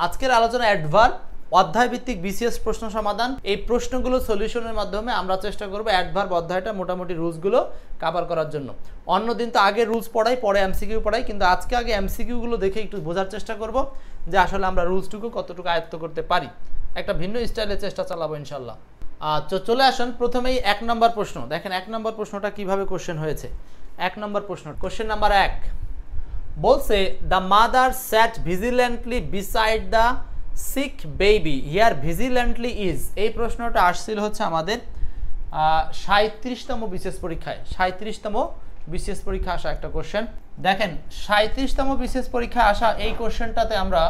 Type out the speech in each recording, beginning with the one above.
আজকের আলোচনা অ্যাডভার্ব অধ্যায় ভিত্তিক বিসিএস প্রশ্ন সমাধান। এই প্রশ্নগুলো সলিউশনের মাধ্যমে আমরা চেষ্টা করব অ্যাডভার্ব অধ্যায়টা মোটামুটি রুলসগুলো কভার করার জন্য। অন্যদিন তো আগে রুলস পড়াই, পরে এমসিকিউ পড়াই, কিন্তু আজকে আগে এমসিকিউগুলো দেখে একটু বোঝার চেষ্টা করব যে আসলে আমরা রুলসটুকু কতটুকু আয়ত্ত করতে পারি। একটা ভিন্ন স্টাইলে চেষ্টা চালাবো ইনশাল্লাহ। চলে আসুন প্রথমেই 1 নম্বর প্রশ্ন। দেখেন 1 নম্বর প্রশ্নটা কিভাবে কোশ্চেন হয়েছে। 1 নম্বর প্রশ্ন, কোশ্চেন নাম্বার 1 বলছে the mother sat vigilantly beside the sick baby here vigilantly is. এই প্রশ্নটা আসছিল হচ্ছে আমাদের 37তম বিসিএস পরীক্ষায়। 37তম বিসিএস পরীক্ষা আসা একটা কোশ্চেন। দেখেন 37তম বিসিএস পরীক্ষায় আসা এই কোশ্চেনটাতে আমরা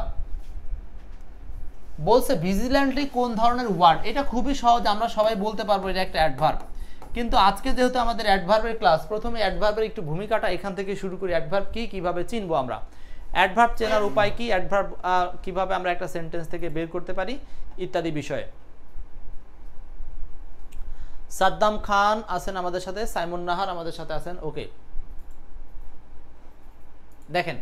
বলছে ভিজিল্যান্টলি কোন ধরনের ওয়ার্ড। এটা খুবই সহজ, আমরা সবাই বলতে পারবো এটা একটা অ্যাডভার্ব। কিন্তু আজকে যেহেতু আমাদের অ্যাডভার্বের ক্লাস, প্রথমে অ্যাডভার্বের একটু ভূমিকাটা এখান থেকে শুরু করি। অ্যাডভার্ব কি, কিভাবে চিনবো আমরা, অ্যাডভার্ব চেনার উপায় কি, অ্যাডভার্ব কিভাবে আমরা একটা সেন্টেন্স থেকে বের করতে পারি ইত্যাদি বিষয়ে। সাদ্দাম খান আছেন আমাদের সাথে, সাইমন নাহার আমাদের সাথে আছেন। ওকে, দেখেন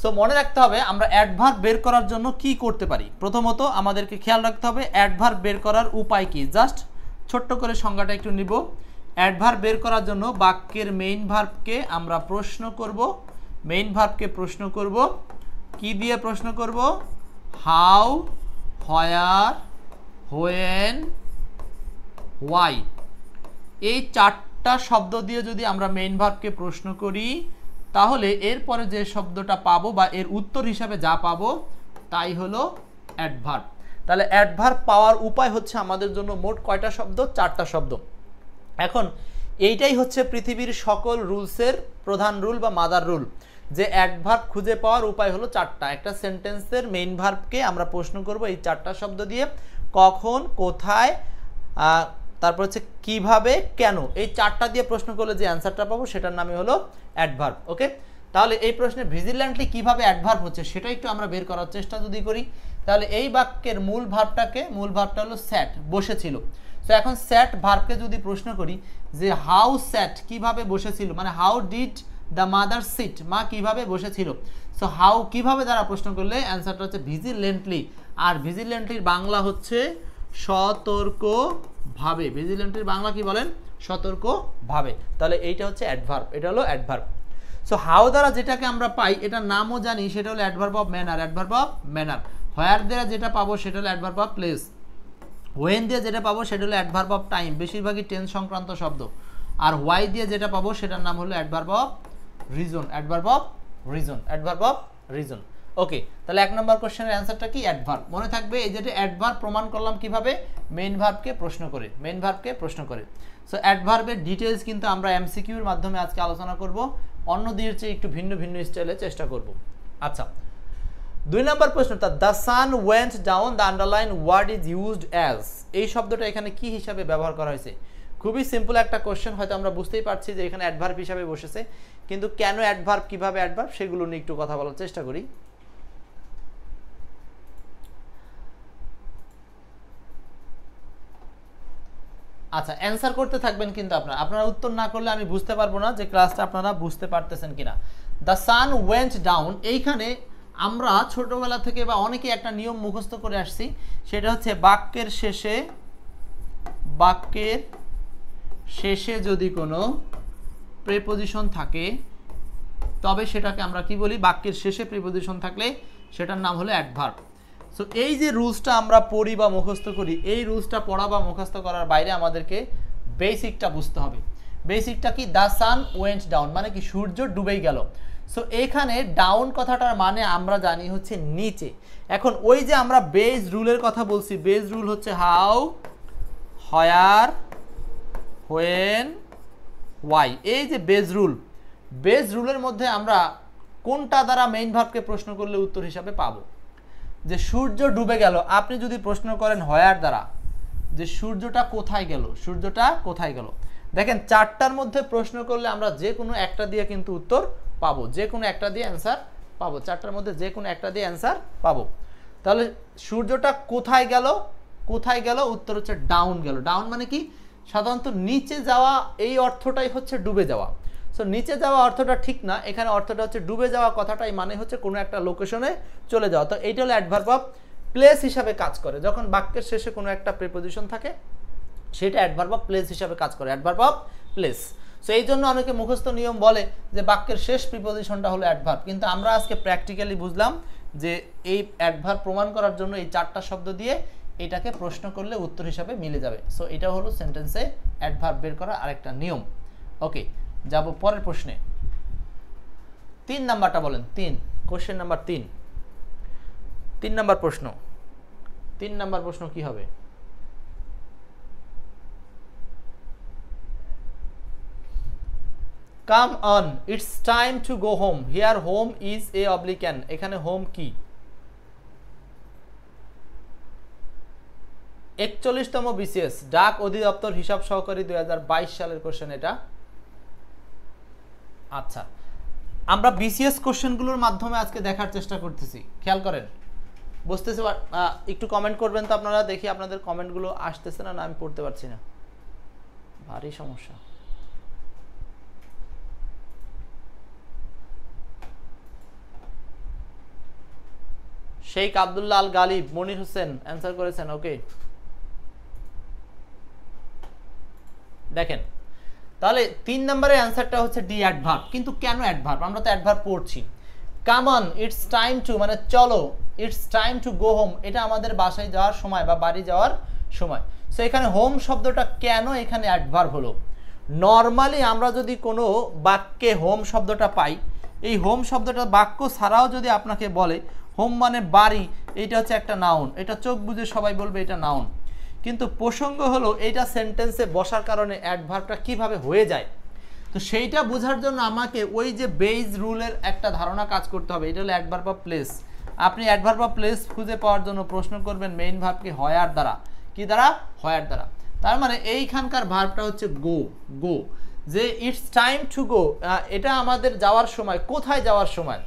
সো মনে রাখতে হবে আমরা অ্যাডভার্ব বের করার জন্য কি করতে পারি। প্রথমত আমাদেরকে খেয়াল রাখতে হবে অ্যাডভার্ব বের করার উপায় কি। জাস্ট ছোট্ট করে সংজ্ঞাটা একটু নিব। অ্যাডভার্ব বের করার জন্য বাক্যের মেইন ভার্বকে আমরা প্রশ্ন করব। মেইন ভার্বকে প্রশ্ন করব কি দিয়ে প্রশ্ন করব? How, where, when, why. এই 4টা শব্দ দিয়ে যদি আমরা মেইন ভার্বকে প্রশ্ন করি তাহলে এরপরে যে শব্দটা পাবো বা এর উত্তর হিসাবে যা পাবো তাই হলো অ্যাডভার্ব। তাহলে অ্যাডভার্ব পাওয়ার উপায় হচ্ছে আমাদের জন্য মোট কয়টা শব্দ? 4টা শব্দ। এখন এইটাই হচ্ছে পৃথিবীর সকল রুলসের প্রধান রুল বা মাদার রুল, যে অ্যাডভার্ব খুঁজে পাওয়ার উপায় হলো 4টা। একটা সেন্টেন্সের মেইন ভার্বকে আমরা প্রশ্ন করব এই 4টা শব্দ দিয়ে, কখন, কোথায়, তারপর হচ্ছে কিভাবে, কেন। এই 4টা দিয়ে প্রশ্ন করলে যে অ্যান্সারটা পাবো সেটার নামই হলো অ্যাডভার্ব। ওকে, তাহলে এই প্রশ্নে ভিজিল্যান্টলি কিভাবে অ্যাডভার্ব হচ্ছে সেটা একটু আমরা বের করার চেষ্টা যদি করি তাহলে এই বাক্যের মূল ভার্বটা হলো স্যাট, বসেছিল। সো এখন স্যাট ভার্বকে যদি প্রশ্ন করি যে হাউ স্যাট, কিভাবে বসেছিল, মানে how did the mother sit, মা কিভাবে বসেছিল। সো হাউ কিভাবে দ্বারা প্রশ্ন করলে অ্যান্সারটা হচ্ছে ভিজিল্যান্টলি। আর ভিজিল্যান্টলির বাংলা হচ্ছে সতর্কভাবে। ভিজিল্যান্টলির বাংলা কি বলেন? সতর্কভাবে। তাহলে এইটা হচ্ছে অ্যাডভার্ব, এটা হলো অ্যাডভার্ব। সো হাউ দ্বারা যেটাকে আমরা পাই এটার নামও জানি, সেটা হলো adverb of manner. Adverb of manner. Where দ্বারা যেটা পাবো সেটা হলো অ্যাডভার্ব অফ প্লেস। হোয়েন দিয়ে যেটা পাবো সেটা হলো অ্যাডভার্ব অফ টাইম, বেশিরভাগই টেন্স সংক্রান্ত শব্দ। আর হোয়াই দিয়ে যেটা পাবো সেটার নাম হলো adverb of reason. Adverb of reason, adverb of reason. Okay, তাহলে 1 নম্বর কোশ্চেনের অ্যান্সারটা কি? অ্যাডভার্ব। মনে থাকবে এই যেটা অ্যাডভার্ব প্রমাণ করলাম কিভাবে? মেইন ভার্বকে প্রশ্ন করে, মেইন ভার্বকে প্রশ্ন করে। সো অ্যাডভার্বের ডিটেইলস কিন্তু আমরা এমসিকিউর মাধ্যমে আজকে আলোচনা করব, অন্য দিনের চেয়ে একটু ভিন্ন ভিন্ন স্টাইলে চেষ্টা করব। আচ্ছা, 2 নম্বর প্রশ্নটা the sun went down, the underline word is used as. এই শব্দটা এখানে কি হিসাবে ব্যবহার করা হয়েছে? খুবই সিম্পল একটা কোশ্চেন, হয়তো আমরা বুঝতেই পারছি যে এখানে অ্যাডভার্ব হিসাবে বসেছে, কিন্তু কেন অ্যাডভার্ব, কিভাবে অ্যাডভার্ব, সেগুলো নিয়ে একটু কথা বলার চেষ্টা করি। আচ্ছা, অ্যান্সার করতে থাকবেন কিন্তু আপনারা উত্তর না করলে আমি বুঝতে পারবো না যে ক্লাসটা আপনারা বুঝতে পারতেছেন কিনা। দ্য সান ওয়েন্ট ডাউন, এইখানে আমরা ছোটবেলা থেকে বা অনেকে একটা নিয়ম মুখস্থ করে আসছি, সেটা হচ্ছে বাক্যের শেষে যদি কোনো প্রিপোজিশন থাকে তবে সেটাকে আমরা কি বলি? বাক্যের শেষে প্রিপোজিশন থাকলে সেটার নাম হলো অ্যাডভার্ব। সো এই যে রুলসটা আমরা পড়ি বা মুখস্থ করি, এই রুলসটা পড়া বা মুখস্থ করার বাইরে আমাদেরকে বেসিকটা বুঝতে হবে। বেসিকটা কি? দ্য সান ওয়েন্ট ডাউন মানে কি? সূর্য ডুবেই গেল। সো এখানে ডাউন কথাটার মানে আমরা জানি হচ্ছে নিচে। এখন ওই যে আমরা বেস রুলের কথা বলছি, বেস রুল হচ্ছে হাউ, হোয়ার, হোয়েন, হোয়াই। এই যে বেস রুলের মধ্যে আমরা কোনটা দ্বারা মেইন ভার্বকে প্রশ্ন করলে উত্তর হিসাবে পাবো? যে সূর্য ডুবে গেল, আপনি যদি প্রশ্ন করেন হোয়ার দ্বারা যে সূর্যটা কোথায় গেল, সূর্যটা কোথায় গেল, দেখেন 4টার মধ্যে প্রশ্ন করলে আমরা যে কোনো একটা দিয়ে কিন্তু উত্তর পাবো, যে কোনো একটা দিয়ে অ্যান্সার পাবো। 4টার মধ্যে যে কোনো একটা দিয়ে অ্যান্সার পাবো। তাহলে সূর্যটা কোথায় গেল, কোথায় গেল? উত্তর হচ্ছে ডাউন গেল। ডাউন মানে কি? সাধারণত নিচে যাওয়া, এই অর্থটাই হচ্ছে ডুবে যাওয়া। সো নিচে যাওয়া অর্থটা ঠিক না, এখানে অর্থটা হচ্ছে ডুবে যাওয়া, কথাটাই মানে হচ্ছে কোনো একটা লোকেশনে চলে যাওয়া। তো এইটা হলো অ্যাডভার্ব অফ প্লেস হিসাবে কাজ করে, যখন বাক্যের শেষে কোনো একটা প্রিপোজিশন থাকে সেটা অ্যাডভার্ব অফ প্লেস হিসাবে কাজ করে, অ্যাডভার্ব অফ প্লেস। সো এই জন্য অনেকে মুখস্থ নিয়ম বলে যে বাক্যের শেষ প্রিপোজিশনটা হলো অ্যাডভার্ব, কিন্তু আমরা আজকে প্র্যাকটিক্যালি বুঝলাম যে এই অ্যাডভার্ব প্রমাণ করার জন্য এই 4টা শব্দ দিয়ে এটাকে প্রশ্ন করলে উত্তর হিসাবে মিলে যাবে। সো এটা হলো সেন্টেন্সে অ্যাডভার্ব বের করার আরেকটা নিয়ম। ওকে, যাব পরের প্রশ্নে। 3 নাম্বারটা বলেন, 3, কোশ্চেন নাম্বার 3, 3 নাম্বার প্রশ্ন। 3 নাম্বার প্রশ্ন কি হবে? Come on, it's time to go home, here home is a oblique an, এখানে হোম কি? 41তম বিসিএস ডাক অধিদপ্তর হিসাব সহকারী 2022 সালের কোশ্চেন এটা। আচ্ছা, আমরা বিসিএস কোশ্চেনগুলোর মাধ্যমে আজকে দেখার চেষ্টা করতেছি, খেয়াল করেন, বুঝতেছি? একটু কমেন্ট করবেন তো আপনারা, দেখি আপনাদের কমেন্টগুলো আসতেছে না, আমি পড়তে পারছি না, ভারী সমস্যা। শেখ আব্দুল্লাহ আল গালিব, মনির হোসেন অ্যান্সার করেছেন। ওকে, দেখেন তাহলে 3 নম্বরের অ্যান্সারটা হচ্ছে ডি, অ্যাডভার্ব। কিন্তু কেন অ্যাডভার্ব? আমরা তো অ্যাডভার্ব পড়ছি। Come on, it's time to মানে চলো, it's time to go home এটা আমাদের বাসায় যাওয়ার সময় বা বাড়ি যাওয়ার সময়। সো এখানে হোম শব্দটা কেন এখানে অ্যাডভার্ব হলো? নর্মালি আমরা যদি কোনো বাক্যে হোম শব্দটা পাই, এই হোম শব্দটা বাক্য ছাড়াও যদি আপনাকে বলে হোম মানে বাড়ি, এটা হচ্ছে একটা নাউন, এটা চোখ বুঝে সবাই বলবে এটা নাউন। কিন্তু প্রসঙ্গ হলো এইটা সেন্টেন্সে বসার কারণে অ্যাডভার্বটা কিভাবে হয়ে যায়, তো সেইটা বোঝার জন্য আমাকে ওই যে বেজ রুলের একটা ধারণা কাজ করতে হবে। এটা হলো অ্যাডভার্ব অফ প্লেস। আপনি অ্যাডভার্ব অফ প্লেস খুঁজে পাওয়ার জন্য প্রশ্ন করবেন মেইন ভার্বকে হয়ার দ্বারা। কি দ্বারা? হয়ার দ্বারা। তার মানে এইখানকার ভার্বটা হচ্ছে গো। গো, যে ইটস টাইম টু গো, এটা আমাদের যাওয়ার সময়। কোথায় যাওয়ার সময়?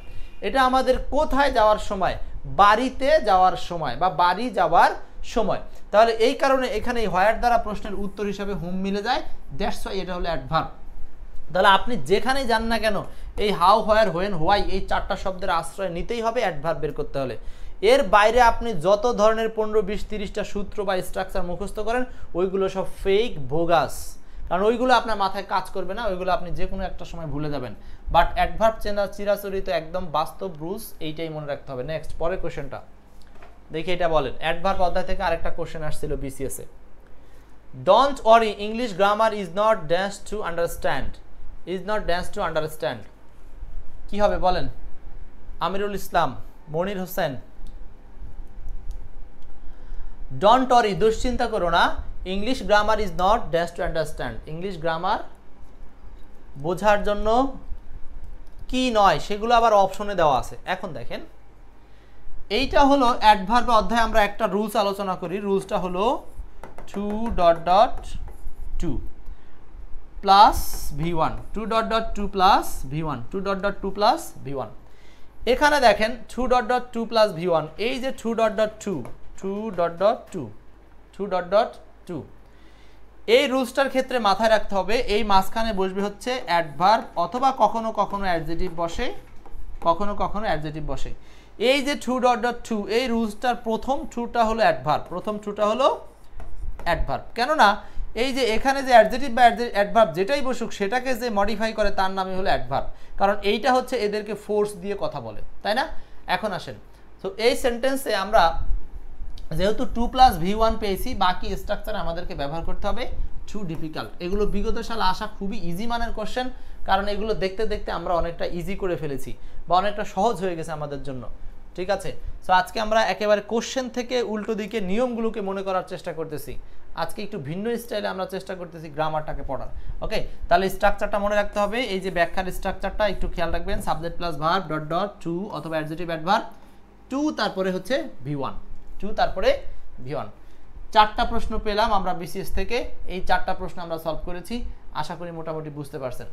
এটা আমাদের কোথায় যাওয়ার সময়? বাড়িতে যাওয়ার সময় বা বাড়ি যাওয়ার সময়। তাহলে এই কারণে এখানে এই হয়ার দ্বারা প্রশ্নের উত্তর হিসাবে হোম মিলে যায়, দ্যাটস ওয়াই এটা হলো অ্যাডভার্ব। তাহলে আপনি যেখানেই যান না কেন এই হাউ, হোয়ার, হোয়েন, হোয়াই এই 4টা শব্দের আশ্রয় নিতেই হবে অ্যাডভার্ব বের করতে হলে। এর বাইরে আপনি যত ধরনের 15, 20, 30টা সূত্র বা স্ট্রাকচার মুখস্থ করেন ওইগুলো সব ফেক, বোগাস, কারণ ওইগুলো আপনার মাথায় কাজ করবে না, ওইগুলো আপনি যে কোনো একটা সময় ভুলে যাবেন। বাট অ্যাডভার্ব চিরাচরিত একদম বাস্তব রুলস, এইটাই মনে রাখতে হবে। নেক্সট, পরের কোশ্চেনটা দেখি, এটা বলেন। অ্যাডভার্ব অধ্যায় থেকে আরেকটা কোশ্চেন আসছিল BCS A. Don't worry, English grammar is not dance to understand, is not dance to understand, কি হবে বলেন? আমিরুল ইসলাম, মনির হোসেন। ডোন্ট ওয়ারি, দুশ্চিন্তা করো না, English grammar is not dance to understand, English grammar বোঝার জন্য কি নয়, সেগুলো আবার অপশনে দেওয়া আছে। এখন দেখেন, এইটা হলো অ্যাডভার্ব অধ্যায়ে আমরা একটা রুলস আলোচনা করি। রুলসটা হলো 2.2 plus V1, 2.2 plus V1, 2.2 plus V1। এখানে দেখেন 2.2 প্লাস V1, এই যে 2.2 এই রুলসটার ক্ষেত্রে মাথায় রাখতে হবে এই মাঝখানে বসবে হচ্ছে অ্যাডভার্ব, অথবা কখনো কখনো অ্যাডজেটিভ বসে, কখনো কখনো অ্যাডজেটিভ বসে। এই যে 2.2 এই রুলসটার প্রথম 2টা হলো অ্যাডভার্ব, প্রথম 2টা হলো অ্যাডভার্ব। কেননা এই যে এখানে যে অ্যাডজেটিভ বা অ্যাডভার্ব যেটাই বসুক সেটাকে যে মডিফাই করে তার নামই হলো অ্যাডভার্ব, কারণ এইটা হচ্ছে এদেরকে ফোর্স দিয়ে কথা বলে, তাই না? এখন আসেন, তো এই সেন্টেন্সে আমরা যেহেতু 2 প্লাস V1 পেয়েছি, বাকি স্ট্রাকচার আমাদেরকে ব্যবহার করতে হবে। টু ডিফিকাল্ট, এগুলো বিগত সালে আসা খুবই ইজি মানের কোশ্চেন, কারণ এগুলো দেখতে দেখতে আমরা অনেকটা ইজি করে ফেলেছি বা অনেকটা সহজ হয়ে গেছে আমাদের জন্য, ঠিক আছে? সো আজকে আমরা একেবারে কোশ্চেন থেকে উল্টো দিকে নিয়মগুলোকে মনে করার চেষ্টা করতেছি। আজকে একটু ভিন্ন স্টাইলে আমরা চেষ্টা করতেছি গ্রামারটাকে পড়ার। ওকে, তাহলে স্ট্রাকচারটা মনে রাখতে হবে। এই যে ব্যাখ্যার স্ট্রাকচারটা একটু খেয়াল রাখবেন, subject plus verb dot dot to অথবা অ্যাডজেটিভ অ্যাডভার্ব, 2 তারপরে হচ্ছে V1, 2 তারপরে V1। 4টা প্রশ্ন পেলাম আমরা বিসিএস থেকে, এই 4টা প্রশ্ন আমরা সলভ করেছি, আশা করি মোটামুটি বুঝতে পারছেন।